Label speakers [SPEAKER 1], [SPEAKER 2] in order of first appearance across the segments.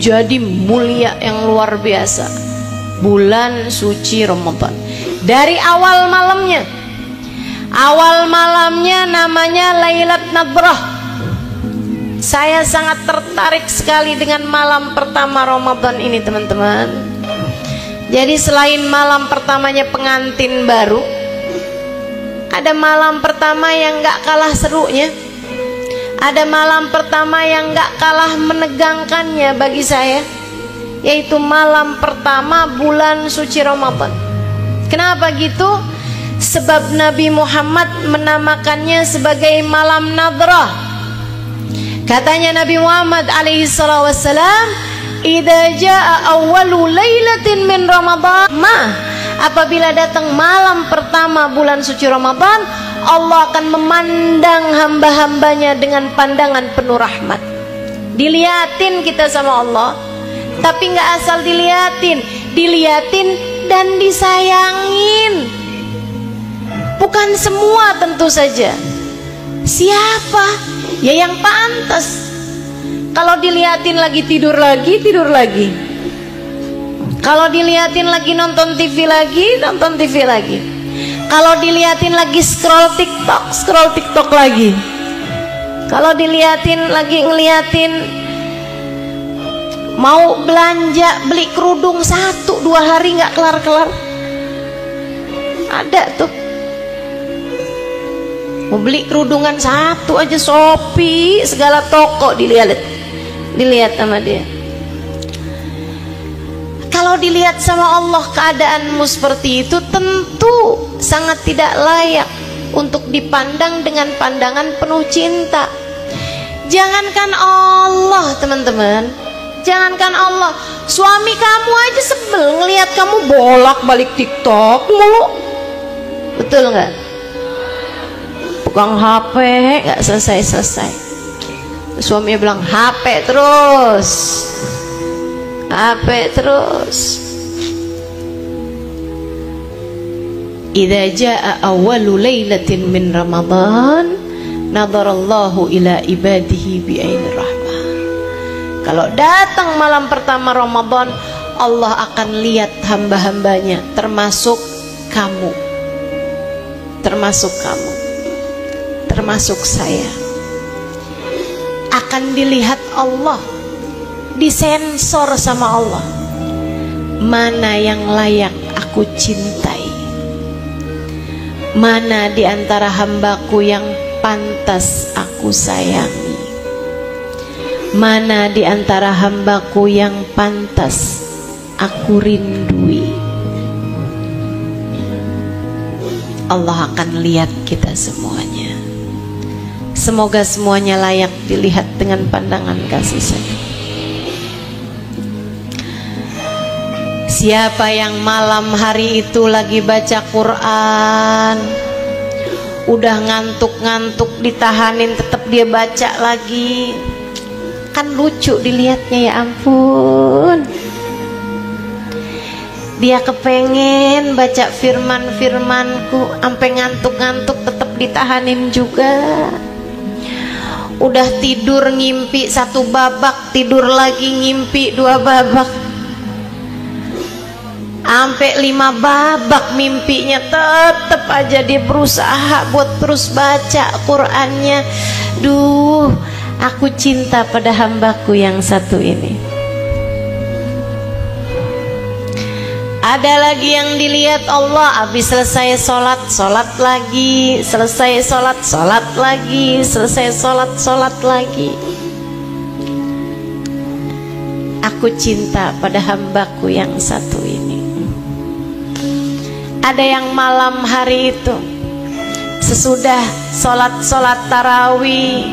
[SPEAKER 1] jadi mulia yang luar biasa. Bulan suci Ramadan. Dari awal malamnya namanya Lailat Nadrah. Saya sangat tertarik sekali dengan malam pertama Ramadan ini, teman-teman. Jadi selain malam pertamanya pengantin baru, ada malam pertama yang gak kalah serunya. Ada malam pertama yang gak kalah menegangkannya bagi saya, yaitu malam pertama bulan suci Ramadan. Kenapa gitu? Sebab Nabi Muhammad menamakannya sebagai malam nadrah. Katanya Nabi Muhammad alaihi salatu wassalam, "Idza jaa awwalu lailatin min Ramadan." Apabila datang malam pertama bulan suci Ramadan, Allah akan memandang hamba-hambanya dengan pandangan penuh rahmat. Diliatin kita sama Allah, tapi nggak asal diliatin dan disayangin. Bukan semua tentu saja. Siapa? Ya yang pantas. Kalau diliatin lagi tidur lagi. Kalau diliatin lagi nonton TV lagi. Kalau diliatin lagi scroll TikTok lagi. Kalau diliatin lagi ngeliatin mau belanja beli kerudung 1-2 hari nggak kelar-kelar. Ada tuh. Mau beli kerudungan 1 aja Shopee, segala toko dilihat sama dia. Kalau dilihat sama Allah keadaanmu seperti itu, tentu sangat tidak layak untuk dipandang dengan pandangan penuh cinta. Jangankan Allah, teman-teman, jangankan Allah, suami kamu aja sebel ngelihat kamu bolak-balik TikTok mulu. Betul nggak? Pegang HP nggak selesai. Suaminya bilang HP terus. Idza jaa awwalu lailatin min Ramadan, nadarallahu ila ibadihi bi'ainir rahmah. Kalau datang malam pertama Ramadan, Allah akan lihat hamba-hambanya, termasuk kamu, termasuk saya. Akan dilihat Allah, disensor sama Allah. Mana yang layak aku cintai? Mana di antara hambaku yang pantas aku sayangi? Mana di antara hambaku yang pantas aku rindui? Allah akan lihat kita semuanya. Semoga semuanya layak dilihat dengan pandangan kasih sayang. Siapa yang malam hari itu lagi baca Quran, udah ngantuk-ngantuk ditahanin tetap dia baca lagi, kan lucu dilihatnya, ya ampun. Dia kepengen baca firman-firmanku, sampai ngantuk-ngantuk tetap ditahanin juga. Udah tidur ngimpi 1 babak, tidur lagi ngimpi 2 babak, sampai 5 babak mimpinya, tetap aja dia berusaha buat terus baca Qur'annya. Duh, aku cinta pada hambaku yang satu ini. Ada lagi yang dilihat Allah, habis selesai sholat lagi, selesai sholat lagi, selesai sholat lagi. Aku cinta pada hambaku yang satu ini. Ada yang malam hari itu, sesudah sholat tarawih,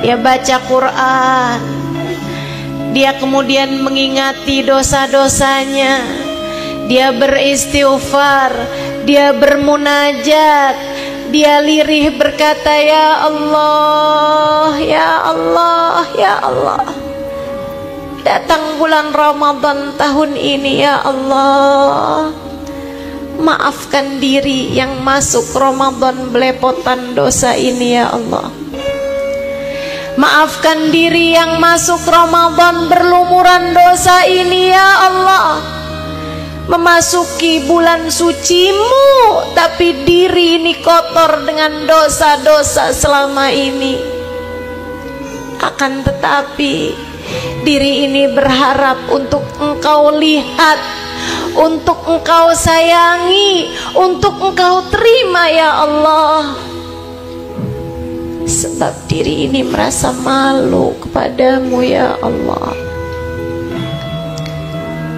[SPEAKER 1] dia baca Quran, dia kemudian mengingati dosa-dosanya, dia beristighfar, dia bermunajat, dia lirih berkata, ya Allah, ya Allah, ya Allah, datang bulan Ramadan tahun ini, ya Allah, maafkan diri yang masuk Ramadan belepotan dosa ini, ya Allah. Maafkan diri yang masuk Ramadan berlumuran dosa ini ya Allah. Memasuki bulan sucimu, tapi diri ini kotor dengan dosa-dosa selama ini. Akan tetapi diri ini berharap untuk Engkau lihat, untuk Engkau sayangi, untuk Engkau terima ya Allah. Sebab diri ini merasa malu kepadamu ya Allah.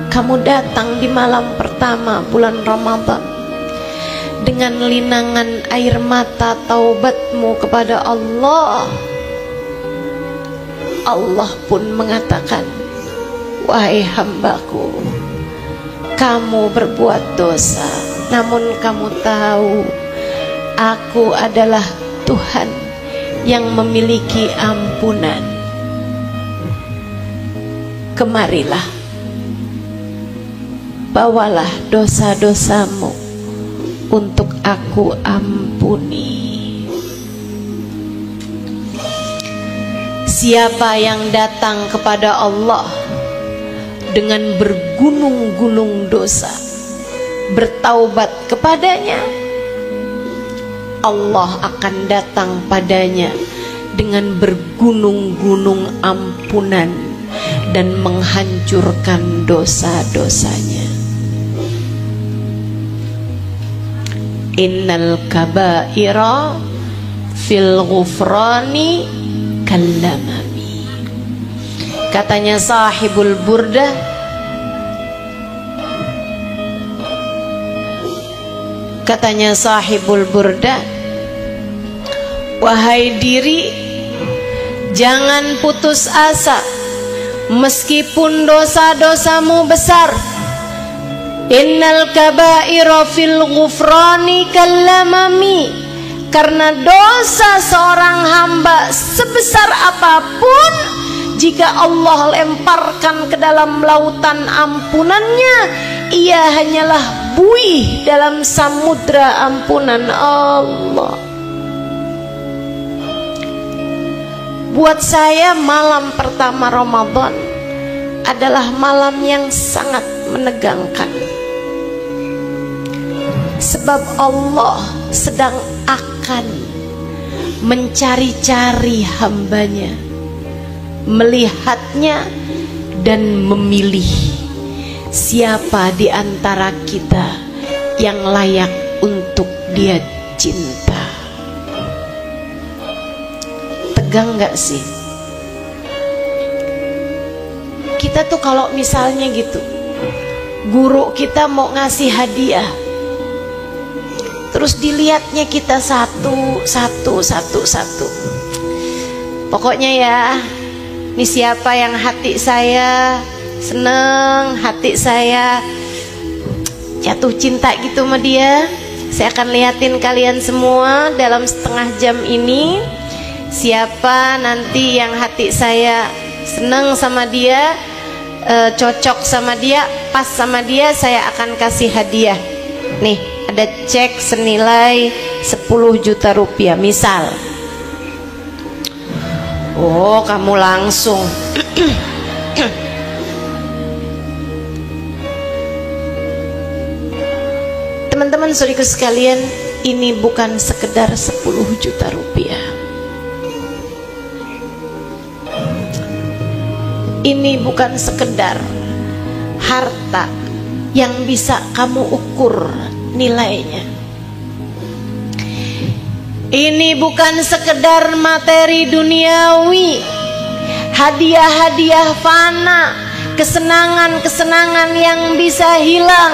[SPEAKER 1] Kamu datang di malam pertama bulan Ramadan dengan linangan air mata taubatmu kepada Allah. Allah pun mengatakan, wahai hambaku, kamu berbuat dosa, namun kamu tahu aku adalah Tuhan yang memiliki ampunan. Kemarilah, bawalah dosa-dosamu untuk aku ampuni. Siapa yang datang kepada Allah dengan bergunung-gunung dosa, bertaubat kepadanya, Allah akan datang padanya dengan bergunung-gunung ampunan dan menghancurkan dosa-dosanya. Innal kabaira fil ghufrani kallamami. Katanya sahibul burda, wahai diri, jangan putus asa meskipun dosa-dosamu besar. Innal kabaira fil ghufrani kallamami. Karena dosa seorang hamba sebesar apapun, jika Allah lemparkan ke dalam lautan ampunannya, ia hanyalah buih dalam samudra ampunan Allah. Buat saya malam pertama Ramadan adalah malam yang sangat menegangkan. Sebab Allah sedang akan mencari-cari hambanya, melihatnya dan memilih siapa di antara kita yang layak untuk Dia cinta. Tegang gak sih? Kita tuh kalau misalnya gitu, guru kita mau ngasih hadiah, terus dilihatnya kita satu. Pokoknya ya, ini siapa yang hati saya seneng, hati saya jatuh cinta gitu sama dia, saya akan liatin kalian semua dalam setengah jam ini. Siapa nanti yang hati saya seneng sama dia, cocok sama dia, pas sama dia, saya akan kasih hadiah. Nih, ada cek senilai 10 juta rupiah misal. Oh, kamu langsung. Teman-teman saudaraku sekalian, ini bukan sekedar 10 juta rupiah. Ini bukan sekedar harta yang bisa kamu ukur nilainya. Ini bukan sekedar materi duniawi, hadiah-hadiah fana, kesenangan-kesenangan yang bisa hilang.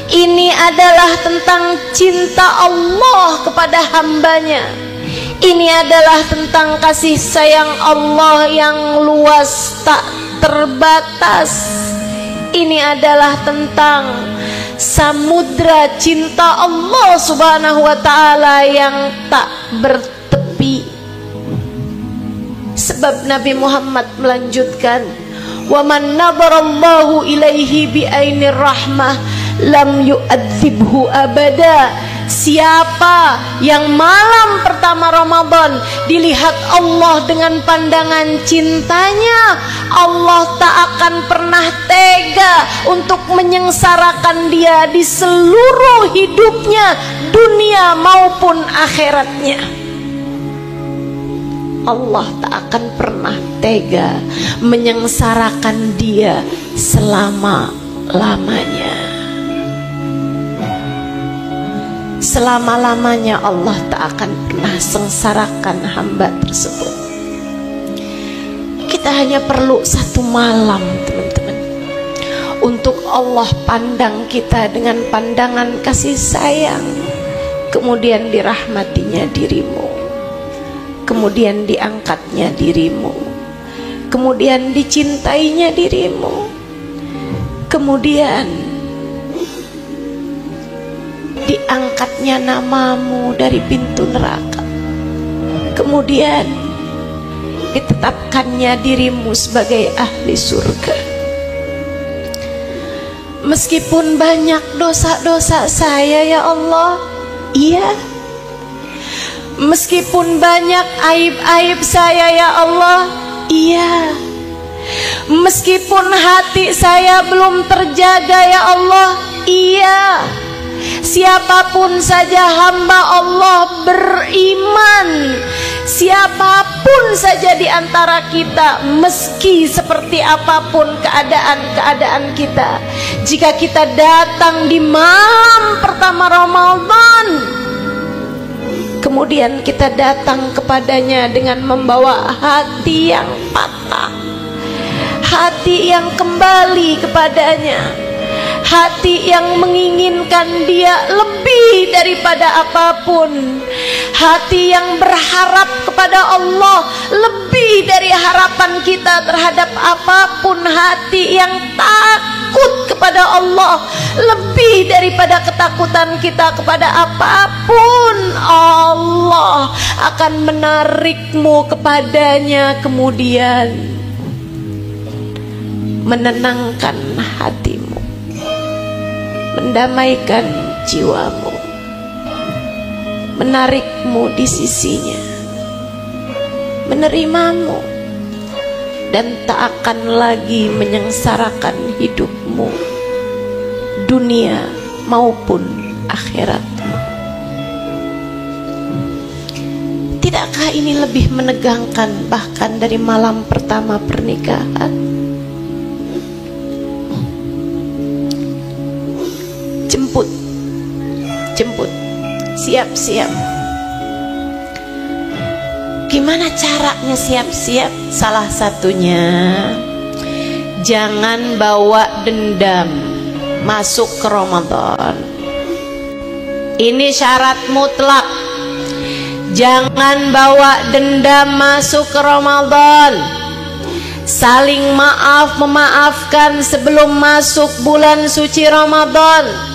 [SPEAKER 1] Ini adalah tentang cinta Allah kepada hambanya. Ini adalah tentang kasih sayang Allah yang luas tak terbatas. Ini adalah tentang samudra cinta Allah subhanahu wa ta'ala yang tak bertepi. Sebab Nabi Muhammad melanjutkan, wa man nabarallahu ilaihi bi ainir rahmah lam yu'adzibhu abada. siapa yang malam pertama Ramadan dilihat Allah dengan pandangan cintanya, Allah tak akan pernah tega untuk menyengsarakan dia di seluruh hidupnya, dunia maupun akhiratnya. Allah tak akan pernah tega menyengsarakan dia selama-lamanya. Selama-lamanya Allah tak akan pernah sengsarakan hamba tersebut. Kita hanya perlu satu malam, teman-teman, untuk Allah pandang kita dengan pandangan kasih sayang, kemudian dirahmatinya dirimu, kemudian diangkatnya dirimu, kemudian dicintainya dirimu, kemudian diangkatnya namamu dari pintu neraka, kemudian ditetapkannya dirimu sebagai ahli surga. Meskipun banyak dosa-dosa saya ya Allah, iya. Meskipun banyak aib-aib saya ya Allah, iya. Meskipun hati saya belum terjaga ya Allah, iya. Siapapun saja hamba Allah beriman, siapapun saja di antara kita, meski seperti apapun keadaan-keadaan kita, jika kita datang di malam pertama Ramadan, kemudian kita datang kepadanya dengan membawa hati yang patah, hati yang kembali kepadanya, hati yang menginginkan dia lebih daripada apapun, hati yang berharap kepada Allah lebih dari harapan kita terhadap apapun, hati yang takut kepada Allah lebih daripada ketakutan kita kepada apapun. Allah akan menarikmu kepadanya, kemudian menenangkan hatimu, mendamaikan jiwamu, menarikmu di sisinya, menerimamu, dan tak akan lagi menyengsarakan hidupmu, dunia maupun akhiratmu. Tidakkah ini lebih menegangkan bahkan dari malam pertama pernikahan? Jemput, siap-siap. Gimana caranya siap-siap? Salah satunya, jangan bawa dendam masuk ke Ramadan. Ini syarat mutlak. Jangan bawa dendam masuk ke Ramadan. Saling maaf memaafkan sebelum masuk bulan suci Ramadan.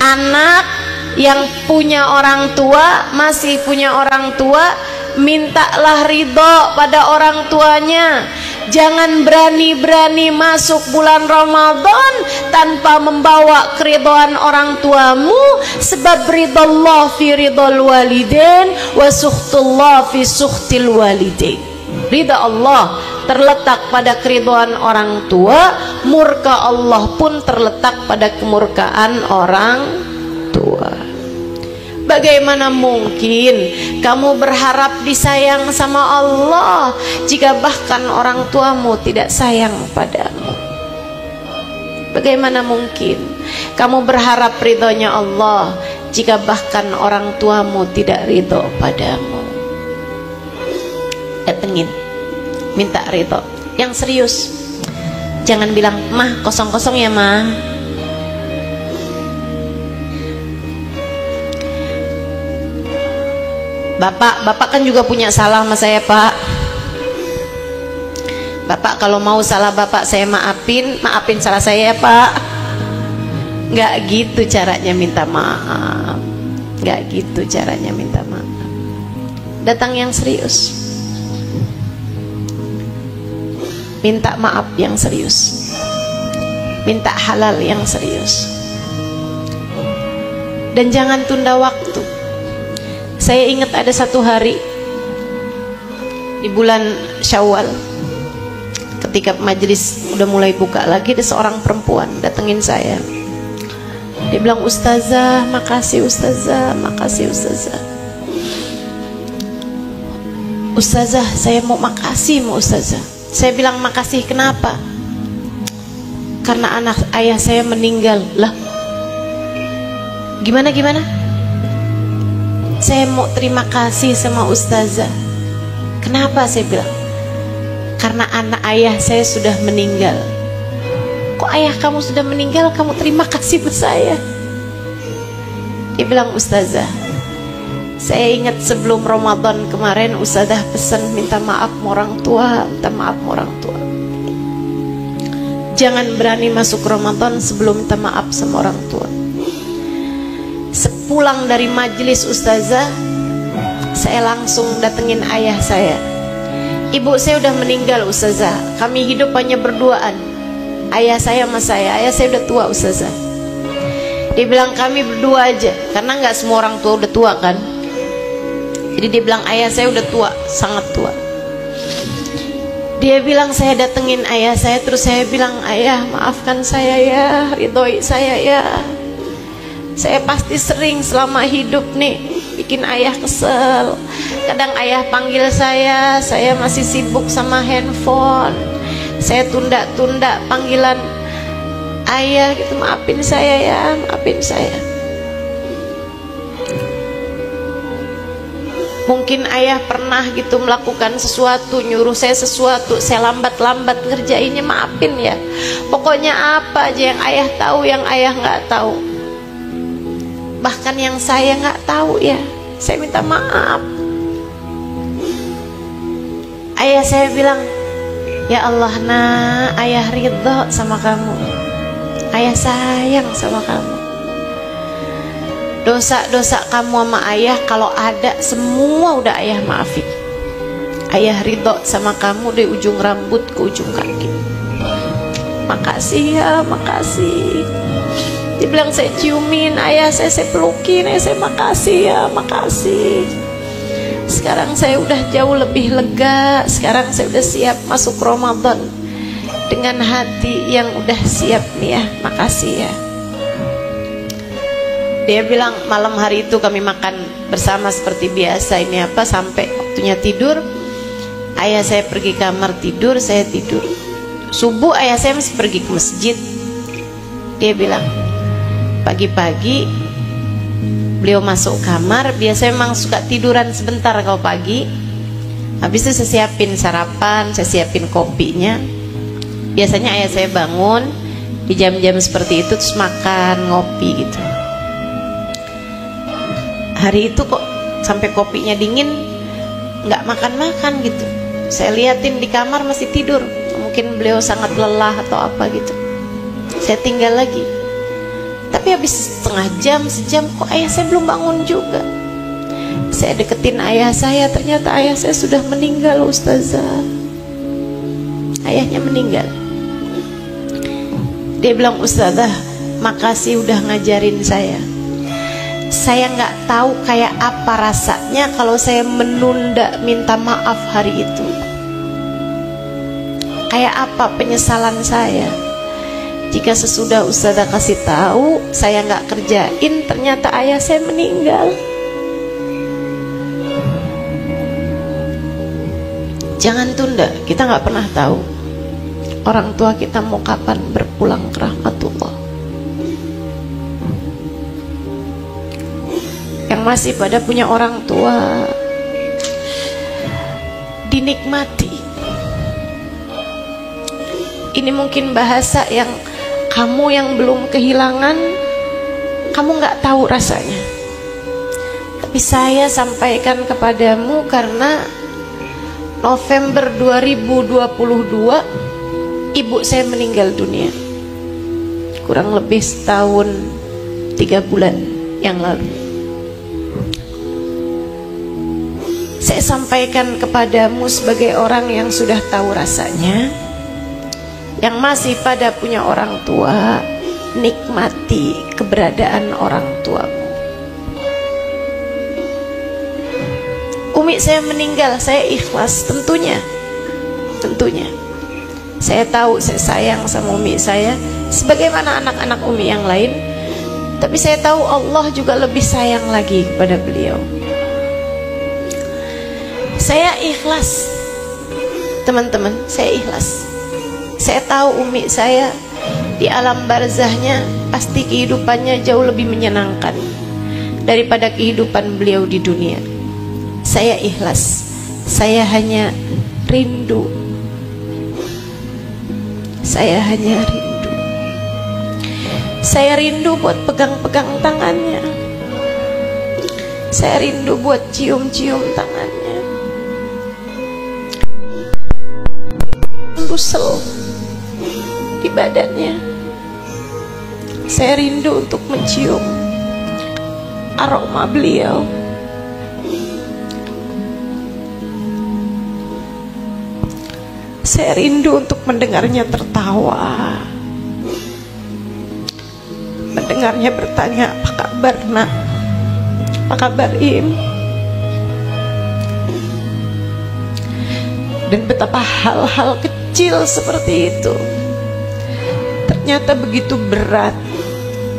[SPEAKER 1] Anak yang punya orang tua, masih punya orang tua, mintalah ridho pada orang tuanya. Jangan berani-berani masuk bulan Ramadan tanpa membawa keridhaan orang tuamu, sebab ridallah fi ridal walidain wa sukhtullah fi sukhtil walidain. Ridha Allah terletak pada keridhaan orang tua, murka Allah pun terletak pada kemurkaan orang tua. Bagaimana mungkin kamu berharap disayang sama Allah jika bahkan orang tuamu tidak sayang padamu? Bagaimana mungkin kamu berharap ridhonya Allah jika bahkan orang tuamu tidak ridho padamu? Datengin, minta ridho yang serius. Jangan bilang, "Mah, kosong-kosong ya, Mah." Bapak kan juga punya salah sama saya, Pak. Bapak kalau mau salah Bapak saya maafin salah saya ya, Pak. Nggak gitu caranya minta maaf. Nggak gitu caranya minta maaf. Datang yang serius. Minta maaf yang serius, minta halal yang serius. Dan jangan tunda waktu. Saya ingat ada satu hari di bulan Syawal, ketika majelis udah mulai buka lagi, ada seorang perempuan datengin saya. Dia bilang, "Ustazah, makasih Ustazah, makasih Ustazah. Ustazah, saya mau makasih mau Ustazah." Saya bilang, "Makasih kenapa?" "Karena ayah saya meninggal." Lah, gimana? "Saya mau terima kasih sama Ustazah." "Kenapa?" saya bilang. "Karena ayah saya sudah meninggal." "Kok ayah kamu sudah meninggal, kamu terima kasih ke saya?" Dia bilang, "Ustazah, saya ingat sebelum Ramadan kemarin Ustazah pesan minta maaf sama orang tua, minta maaf sama orang tua. Jangan berani masuk Ramadan sebelum minta maaf sama orang tua." Sepulang dari majelis Ustazah, saya langsung datengin ayah saya. "Ibu saya udah meninggal Ustazah, kami hidup hanya berduaan, ayah saya sama saya. Ayah saya udah tua Ustazah." Dia bilang, "Kami berdua aja," karena nggak semua orang tua udah tua kan. Jadi dia bilang, "Ayah saya udah tua, sangat tua." Dia bilang, saya datengin ayah saya, terus saya bilang, "Ayah, maafkan saya ya, ridhoi saya ya. Saya pasti sering selama hidup nih bikin ayah kesel. Kadang ayah panggil saya masih sibuk sama handphone. Saya tunda-tunda panggilan ayah gitu, maafin saya ya, maafin saya." Mungkin ayah pernah gitu melakukan sesuatu, nyuruh saya sesuatu, saya lambat-lambat ngerjainnya, maafin ya. Pokoknya apa aja yang ayah tahu, yang ayah nggak tahu, bahkan yang saya nggak tahu ya, saya minta maaf. Ayah saya bilang, "Ya Allah nak, ayah ridho sama kamu, ayah sayang sama kamu. Dosa-dosa kamu sama ayah kalau ada semua udah ayah maafin. Ayah ridho sama kamu dari ujung rambut ke ujung kaki. Makasih ya, makasih." Dia bilang, saya ciumin ayah saya pelukin, saya makasih ya, makasih. Sekarang saya udah jauh lebih lega. Sekarang saya udah siap masuk Ramadan dengan hati yang udah siap nih ya, makasih ya. Dia bilang, malam hari itu kami makan bersama seperti biasa. Ini apa, sampai waktunya tidur, ayah saya pergi kamar tidur, saya tidur. Subuh ayah saya masih pergi ke masjid. Dia bilang, pagi-pagi beliau masuk kamar. Biasanya memang suka tiduran sebentar kalau pagi. Habis itu saya siapin sarapan, saya siapin kopinya. Biasanya ayah saya bangun di jam-jam seperti itu, terus makan, ngopi gitu. Hari itu kok sampai kopinya dingin nggak makan-makan gitu. Saya liatin di kamar masih tidur. Mungkin beliau sangat lelah atau apa gitu. Saya tinggal lagi. Tapi habis setengah jam, sejam, kok ayah saya belum bangun juga. Saya deketin ayah saya, ternyata ayah saya sudah meninggal Ustazah. Ayahnya meninggal. Dia bilang, "Ustazah, makasih udah ngajarin saya. Saya nggak tahu kayak apa rasanya kalau saya menunda minta maaf hari itu. Kayak apa penyesalan saya jika sesudah Ustazah kasih tahu saya nggak kerjain, ternyata ayah saya meninggal." Jangan tunda, kita nggak pernah tahu orang tua kita mau kapan berpulang ke rahmatullah. Yang masih pada punya orang tua, dinikmati. Ini mungkin bahasa yang kamu yang belum kehilangan, kamu nggak tahu rasanya. Tapi saya sampaikan kepadamu karena November 2022 ibu saya meninggal dunia. Kurang lebih setahun 3 bulan yang lalu. Saya sampaikan kepadamu sebagai orang yang sudah tahu rasanya, yang masih pada punya orang tua, nikmati keberadaan orang tuamu. Umi saya meninggal, saya ikhlas, tentunya. Saya tahu saya sayang sama umi saya sebagaimana anak-anak umi yang lain, tapi saya tahu Allah juga lebih sayang lagi kepada beliau. Saya ikhlas, teman-teman, saya ikhlas. Saya tahu umi saya di alam barzahnya pasti kehidupannya jauh lebih menyenangkan daripada kehidupan beliau di dunia. Saya ikhlas. Saya hanya rindu. Saya rindu buat pegang-pegang tangannya. Saya rindu buat cium-cium tangannya. Busel di badannya. Saya rindu untuk mencium aroma beliau. Saya rindu untuk mendengarnya tertawa, mendengarnya bertanya, apa kabar nak, apa kabar Im. Dan betapa hal-hal kecil seperti itu ternyata begitu berat.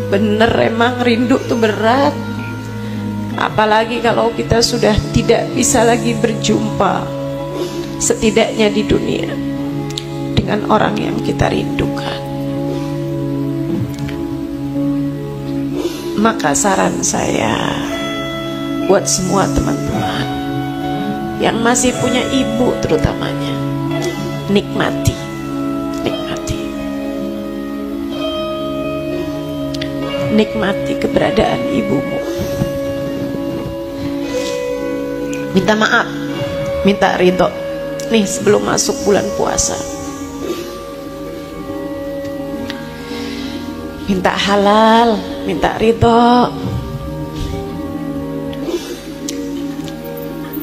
[SPEAKER 1] Bener emang rindu tuh berat. Apalagi kalau kita sudah tidak bisa lagi berjumpa, setidaknya di dunia, dengan orang yang kita rindukan. Maka saran saya buat semua teman-teman yang masih punya ibu terutamanya, nikmati keberadaan ibumu. Minta maaf, minta ridho nih sebelum masuk bulan puasa. Minta halal, minta ridho.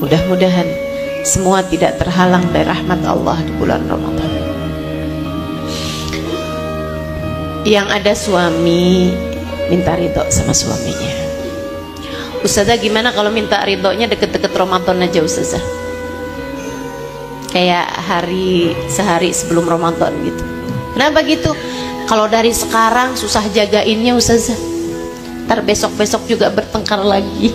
[SPEAKER 1] Mudah-mudahan semua tidak terhalang dari rahmat Allah di bulan Ramadan. Yang ada suami, minta ridho sama suaminya. Ustazah gimana kalau minta ridhonya deket-deket Ramadan aja Ustazah? Kayak sehari sebelum Ramadan gitu. Kenapa gitu? Kalau dari sekarang susah jagainnya Ustazah, ntar besok-besok juga bertengkar lagi.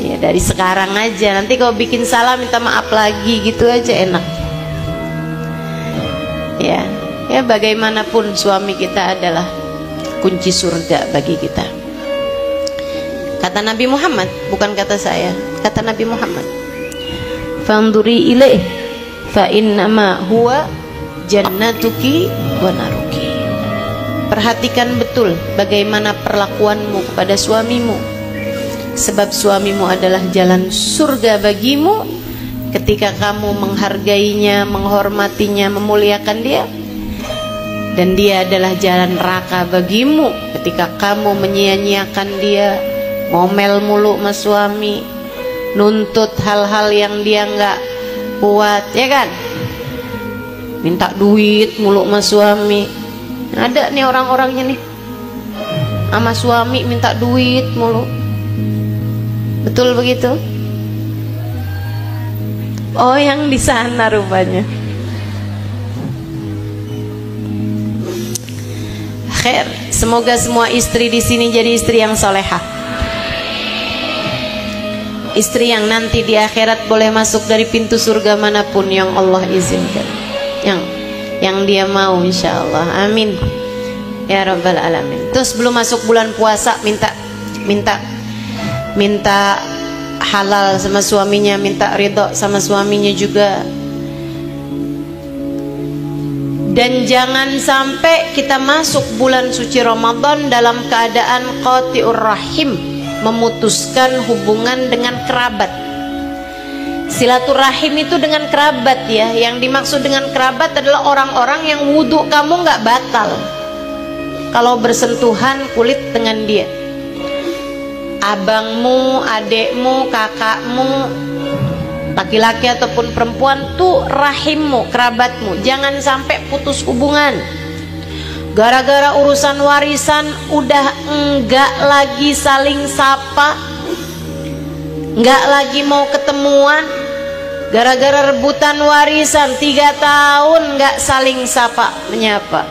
[SPEAKER 1] Ya dari sekarang aja, nanti kalau bikin salah minta maaf lagi gitu aja enak. Ya bagaimanapun suami kita adalah kunci surga bagi kita. Kata Nabi Muhammad, bukan kata saya, kata Nabi Muhammad, fanduri ilaih fa innama huwa jannatuki wa naruki. Perhatikan betul bagaimana perlakuanmu kepada suamimu, sebab suamimu adalah jalan surga bagimu ketika kamu menghargainya, menghormatinya, memuliakan dia. Dan dia adalah jalan neraka bagimu ketika kamu menyia-nyiakan dia, ngomel mulu sama suami, nuntut hal-hal yang dia nggak kuat, ya kan? Minta duit mulu sama suami. Ada nih orang-orangnya nih, sama suami minta duit mulu. Betul begitu? Oh, yang di sana rupanya. Khair, semoga semua istri di sini jadi istri yang solehah, istri yang nanti di akhirat boleh masuk dari pintu surga manapun yang Allah izinkan, yang dia mau, insya Allah. Amin ya rabbal alamin. Terus sebelum masuk bulan puasa minta halal sama suaminya, minta ridho sama suaminya juga. Dan jangan sampai kita masuk bulan suci Ramadan dalam keadaan qati'ur rahim, memutuskan hubungan dengan kerabat. Silaturahim itu dengan kerabat ya. Yang dimaksud dengan kerabat adalah orang-orang yang wudhu kamu nggak batal kalau bersentuhan kulit dengan dia. Abangmu, adekmu, kakakmu, laki-laki ataupun perempuan tuh rahimmu, kerabatmu. Jangan sampai putus hubungan gara-gara urusan warisan udah enggak lagi saling sapa, nggak lagi mau ketemuan, gara-gara rebutan warisan 3 tahun nggak saling sapa menyapa.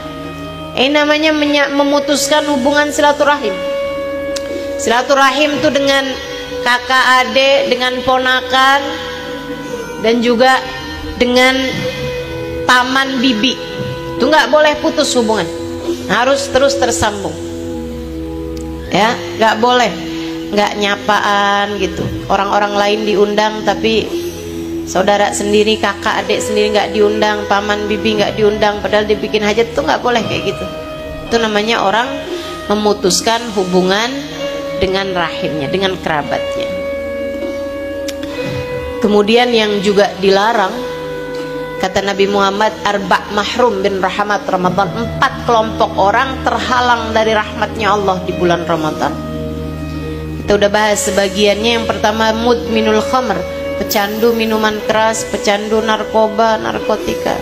[SPEAKER 1] Ini namanya memutuskan hubungan silaturahim. Silaturahim tuh dengan kakak adik, dengan ponakan, dan juga dengan paman bibi. Itu nggak boleh putus hubungan, harus terus tersambung. Ya, nggak boleh nggak nyapaan gitu. Orang-orang lain diundang tapi saudara sendiri, kakak adik sendiri nggak diundang, paman bibi nggak diundang, padahal dibikin hajat, tuh nggak boleh kayak gitu. Itu namanya orang memutuskan hubungan dengan rahimnya, dengan kerabatnya. Kemudian yang juga dilarang, kata Nabi Muhammad, arba' mahrum bin rahmat Ramadan, 4 kelompok orang terhalang dari rahmatnya Allah di bulan Ramadan. Kita udah bahas sebagiannya. Yang pertama, mudminul khamr, pecandu minuman keras, pecandu narkoba, narkotika.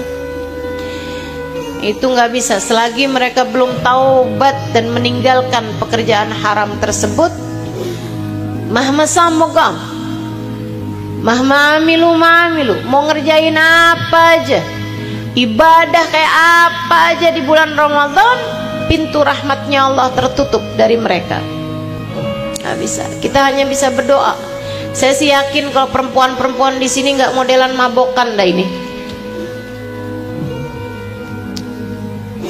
[SPEAKER 1] Itu nggak bisa selagi mereka belum taubat dan meninggalkan pekerjaan haram tersebut. Mahma samogam, mahma amilu ma'amilu, mau ngerjain apa aja, ibadah kayak apa aja di bulan Ramadan, pintu rahmatnya Allah tertutup dari mereka. Nggak bisa. Kita hanya bisa berdoa. Saya sih yakin kalau perempuan-perempuan di sini nggak modelan mabokan dah ini.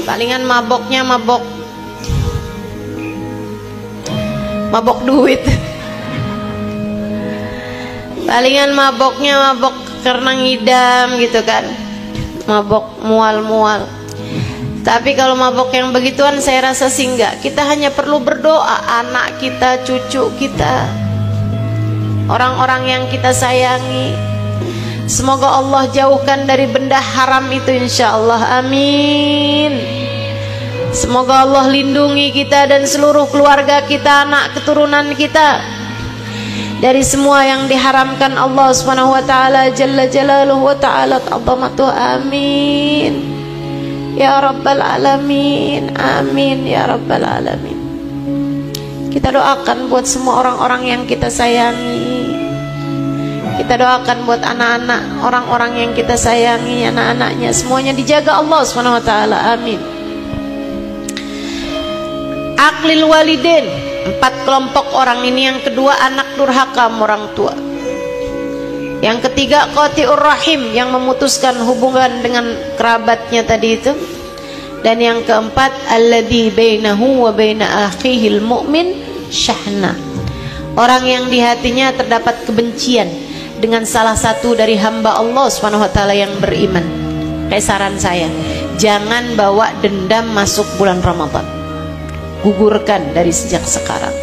[SPEAKER 1] Palingan maboknya mabok duit. Palingan maboknya mabok karena ngidam gitu kan, mabok mual-mual. Tapi kalau mabok yang begituan saya rasa sih enggak. Kita hanya perlu berdoa, anak kita, cucu kita, orang-orang yang kita sayangi, semoga Allah jauhkan dari benda haram itu, insya Allah, amin. Semoga Allah lindungi kita dan seluruh keluarga kita, anak keturunan kita, dari semua yang diharamkan Allah Subhanahu wa taala jalla jalaluhu wa ta'ala ta'zamatu, amin ya rabbal alamin, amin ya rabbal alamin. Kita doakan buat semua orang-orang yang kita sayangi. Kita doakan buat anak-anak orang-orang yang kita sayangi, anak-anaknya semuanya dijaga Allah Subhanahu wa taala, amin. Aklil walidin, 4 kelompok orang ini. Yang kedua, anak durhaka orang tua. Yang ketiga, qati'ur rahim, yang memutuskan hubungan dengan kerabatnya tadi itu. Dan yang keempat, alladzi bainahu wa baina akhihil mu'min syahna, orang yang di hatinya terdapat kebencian dengan salah satu dari hamba Allah SWT yang beriman. Kayak saran saya, jangan bawa dendam masuk bulan Ramadan. Gugurkan dari sejak sekarang.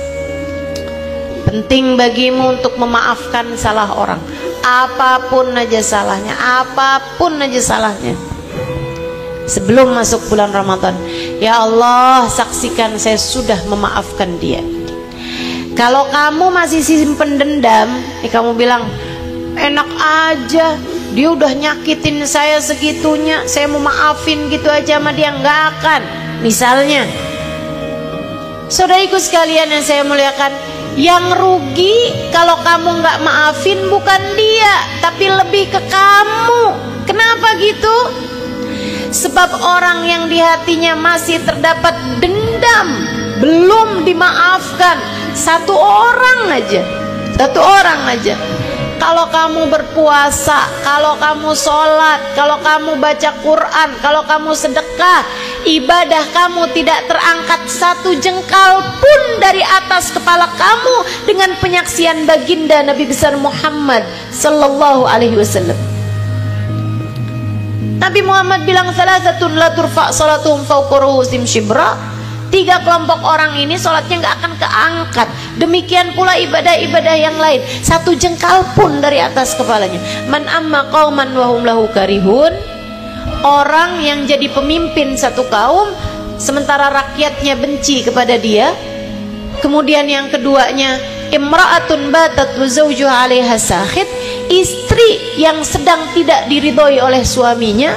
[SPEAKER 1] Penting bagimu untuk memaafkan salah orang, apapun aja salahnya, apapun aja salahnya, sebelum masuk bulan Ramadan. Ya Allah, saksikan saya sudah memaafkan dia. Kalau kamu masih simpen dendam, kamu bilang enak aja, dia udah nyakitin saya segitunya, saya mau maafin gitu aja sama dia, nggak akan. Misalnya, saudariku sekalian yang saya muliakan, yang rugi kalau kamu nggak maafin bukan dia, tapi lebih ke kamu. Kenapa gitu? Sebab orang yang di hatinya masih terdapat dendam, belum dimaafkan, satu orang aja. Kalau kamu berpuasa, kalau kamu sholat, kalau kamu baca Quran, kalau kamu sedekah, ibadah kamu tidak terangkat satu jengkal pun dari atas kepala kamu dengan penyaksian baginda Nabi besar Muhammad sallallahu alaihi wasallam. Nabi Muhammad bilang, salasatun la turfa salatuhum fawqa ruhusim shibra. 3 kelompok orang ini sholatnya nggak akan keangkat. Demikian pula ibadah-ibadah yang lain, satu jengkal pun dari atas kepalanya. Man amma qauman wa hum lahu karihun, orang yang jadi pemimpin satu kaum sementara rakyatnya benci kepada dia. Kemudian yang keduanya, imra'atun batat wa zawjuha 'alaiha sakhit, istri yang sedang tidak diridhoi oleh suaminya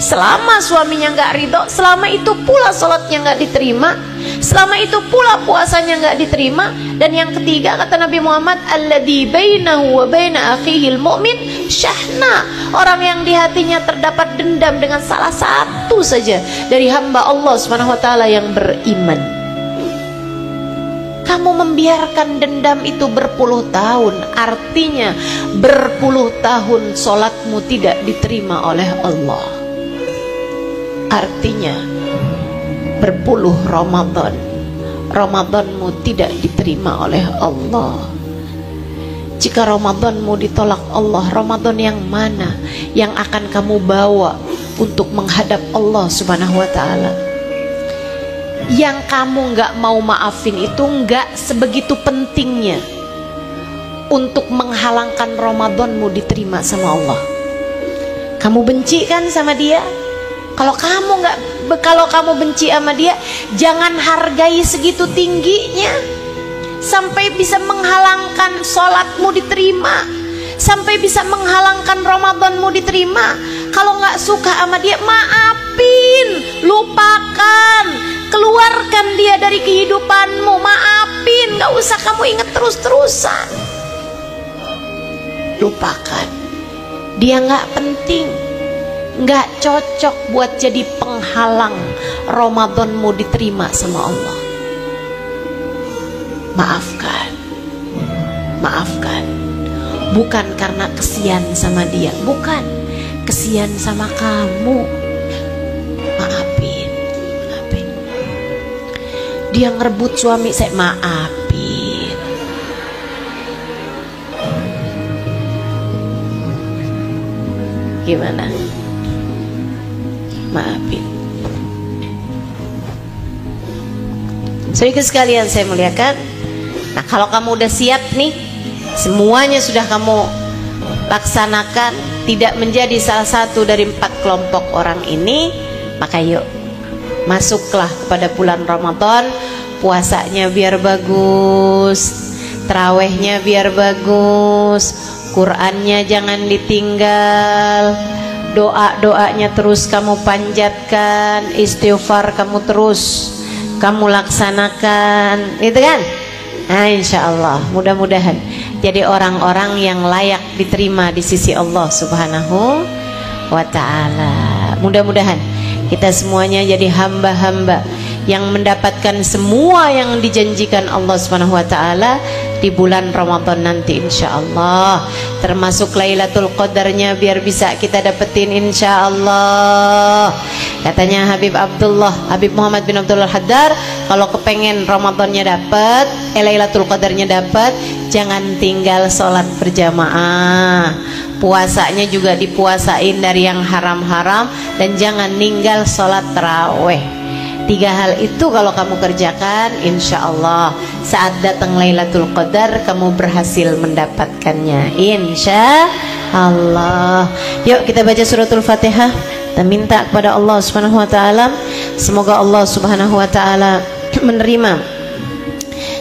[SPEAKER 1] Selama suaminya nggak ridho, selama itu pula sholatnya nggak diterima, selama itu pula puasanya nggak diterima. Dan yang ketiga kata Nabi Muhammad, alladzi bainahu wa baina akhihil mu'min syahna, orang yang di hatinya terdapat dendam dengan salah satu saja dari hamba Allah Subhanahu wa taala yang beriman. Kamu membiarkan dendam itu berpuluh tahun, artinya berpuluh tahun sholatmu tidak diterima oleh Allah. Artinya berpuluh Ramadan, Ramadanmu tidak diterima oleh Allah. Jika Ramadanmu ditolak Allah, Ramadan yang mana yang akan kamu bawa untuk menghadap Allah Subhanahu wa taala? Yang kamu nggak mau maafin itu nggak sebegitu pentingnya untuk menghalangkan Ramadanmu diterima sama Allah. Kamu benci kan sama dia? Kalau kamu benci sama dia, jangan hargai segitu tingginya sampai bisa menghalangkan sholatmu diterima, sampai bisa menghalangkan Ramadanmu diterima. Kalau nggak suka sama dia, maafin, lupakan, keluarkan dia dari kehidupanmu, maafin, nggak usah kamu ingat terus-terusan. Lupakan, dia nggak penting, nggak cocok buat jadi penghalang Ramadanmu diterima sama Allah. Maafkan, maafkan, bukan karena kesian sama dia, bukan, kesian sama kamu. Maafin, maafin. Dia ngerebut suami saya, maafin. Gimana? Maafin. Saudara sekalian saya muliakan. Nah, kalau kamu udah siap nih, semuanya sudah kamu laksanakan, tidak menjadi salah satu dari 4 kelompok orang ini, maka yuk masuklah kepada bulan Ramadan. Puasanya biar bagus, tarawehnya biar bagus, Qurannya jangan ditinggal, doa-doanya terus kamu panjatkan, istighfar kamu terus kamu laksanakan, gitu kan? Nah, insya Allah mudah-mudahan jadi orang-orang yang layak diterima di sisi Allah Subhanahu wa ta'ala. Mudah-mudahan kita semuanya jadi hamba-hamba yang mendapatkan semua yang dijanjikan Allah Subhanahu wa ta'ala di bulan Ramadan nanti, insya Allah, termasuk Lailatul Qadarnya biar bisa kita dapetin insya Allah. Katanya Habib Muhammad bin Abdullah Haddar, kalau kepengen Ramadannya dapat, Lailatul Qadarnya dapat, jangan tinggal sholat berjamaah, puasanya juga dipuasain dari yang haram-haram, dan jangan ninggal sholat taraweh. 3 hal itu kalau kamu kerjakan, insya Allah saat datang Lailatul Qadar kamu berhasil mendapatkannya, insya Allah. Yuk kita baca suratul Fatihah, kita minta kepada Allah Subhanahu wa ta'ala, semoga Allah Subhanahu wa ta'ala menerima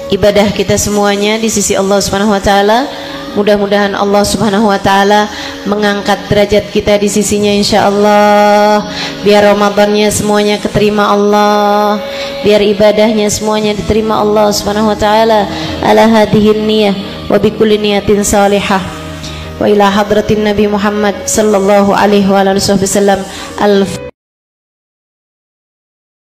[SPEAKER 1] ibadah kita semuanya di sisi Allah Subhanahu wa ta'ala. Mudah-mudahan Allah Subhanahu wa ta'ala mengangkat derajat kita di sisinya, insya Allah. Biar Ramadannya semuanya keterima Allah, biar ibadahnya semuanya diterima Allah Subhanahu wa ta'ala. Ala hadihin niyah wa bikulli niyatin salihah wa ila hadratin Nabi Muhammad sallallahu alaihi wa sallam.